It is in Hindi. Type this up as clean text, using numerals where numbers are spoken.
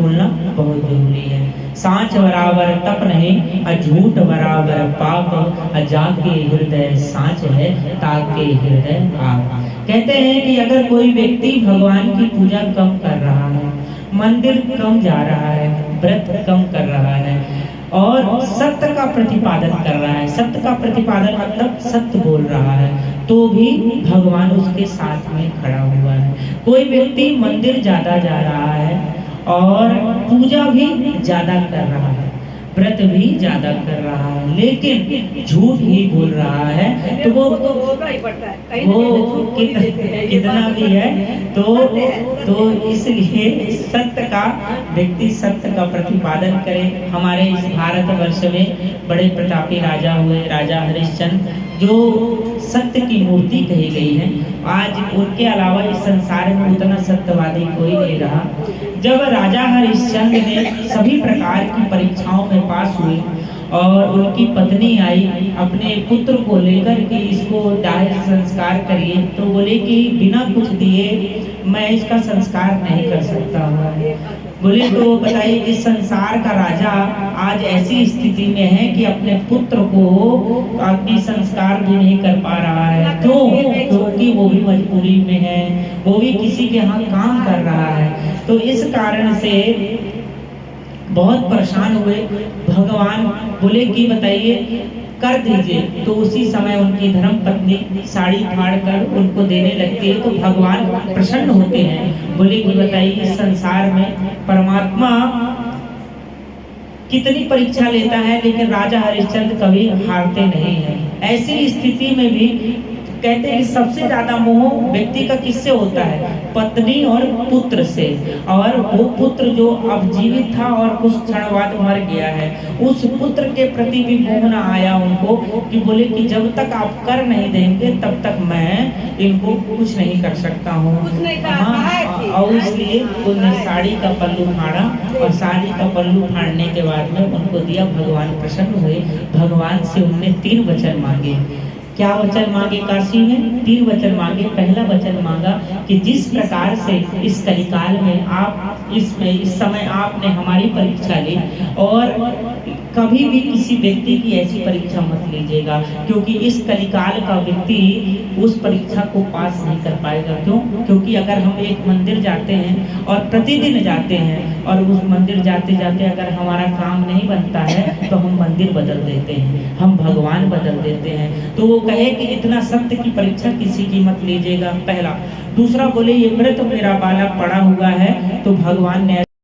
बोलना बहुत जरूरी है। सांच बराबर तप नहीं, झूठ बराबर पाप, जाके हृदय सांच है ताके हृदय आप। कहते हैं कि अगर कोई व्यक्ति भगवान की पूजा कम कर रहा है, मंदिर कम जा रहा है, व्रत कम कर रहा है और सत्य का प्रतिपादन कर रहा है, सत्य का प्रतिपादन मतलब सत्य बोल रहा है, तो भी भगवान उसके साथ में खड़ा हुआ है। कोई व्यक्ति मंदिर ज्यादा जा रहा है और पूजा भी ज्यादा कर रहा है, व्रत भी ज्यादा कर रहा है, लेकिन झूठ ही बोल रहा है, तो वो कितना भी है तो इसलिए सत्य का व्यक्ति सत्य का प्रतिपादन करे। हमारे इस भारतवर्ष में बड़े प्रतापी राजा हुए, राजा हरिश्चंद्र, जो सत्य की मूर्ति कही गई है। आज उनके अलावा इस संसार में उतना सत्यवादी कोई नहीं रहा। जब राजा हरिश्चंद्र ने सभी प्रकार की परीक्षाओं में पास हुए और उनकी पत्नी आई अपने पुत्र को लेकर के इसको दाह संस्कार करिए, तो बोले कि बिना कुछ दिए मैं इसका संस्कार नहीं कर सकता हूँ। बोले तो बताइए, इस संसार का राजा आज ऐसी स्थिति में है कि अपने पुत्र को अग्नि संस्कार भी नहीं कर पा रहा है। क्यों? क्योंकि वो भी मजबूरी में है, वो भी किसी के यहाँ काम कर रहा है। तो इस कारण से बहुत परेशान हुए। भगवान बोले कि बताइए कर दीजिए, तो उसी समय उनकी धर्म पत्नी साड़ी फाड़ कर उनको देने लगती है, तो भगवान प्रसन्न होते हैं। बोले कि बताइए इस संसार में परमात्मा कितनी परीक्षा लेता है, लेकिन राजा हरिश्चंद्र कभी हारते नहीं हैं। ऐसी स्थिति में भी कहते हैं कि सबसे ज्यादा मोह व्यक्ति का किससे होता है? पत्नी और पुत्र से। और वो पुत्र जो अब जीवित था और कुछ क्षण बाद मर गया है, उस पुत्र के प्रति भी मोह न आया उनको, कि बोले कि जब तक आप कर नहीं देंगे तब तक मैं इनको कुछ नहीं कर सकता हूँ। और इसलिए उन्होंने साड़ी का पल्लू फाड़ा और साड़ी का पल्लू फाड़ने के बाद में उनको दिया। भगवान प्रसन्न हुए। भगवान से उन्होंने 3 वचन मांगे। क्या वचन मांगे? काशी में 3 वचन मांगे। पहला वचन मांगा कि जिस प्रकार से इस कलिकाल में आप इस समय आपने हमारी परीक्षा ली, और कभी भी किसी व्यक्ति की ऐसी परीक्षा मत लीजिएगा, क्योंकि इस कलिकाल का व्यक्ति उस परीक्षा को पास नहीं कर पाएगा। क्यों? क्योंकि अगर हम एक मंदिर जाते हैं और प्रतिदिन जाते हैं और उस मंदिर जाते जाते अगर हमारा काम नहीं बनता है तो हम मंदिर बदल देते हैं, हम भगवान बदल देते हैं। तो वो कहे कि इतना सत्य की परीक्षा किसी की मत लीजिएगा, पहला। दूसरा बोले ये व्रत मेरा बालक पड़ा हुआ है, तो भगवान ने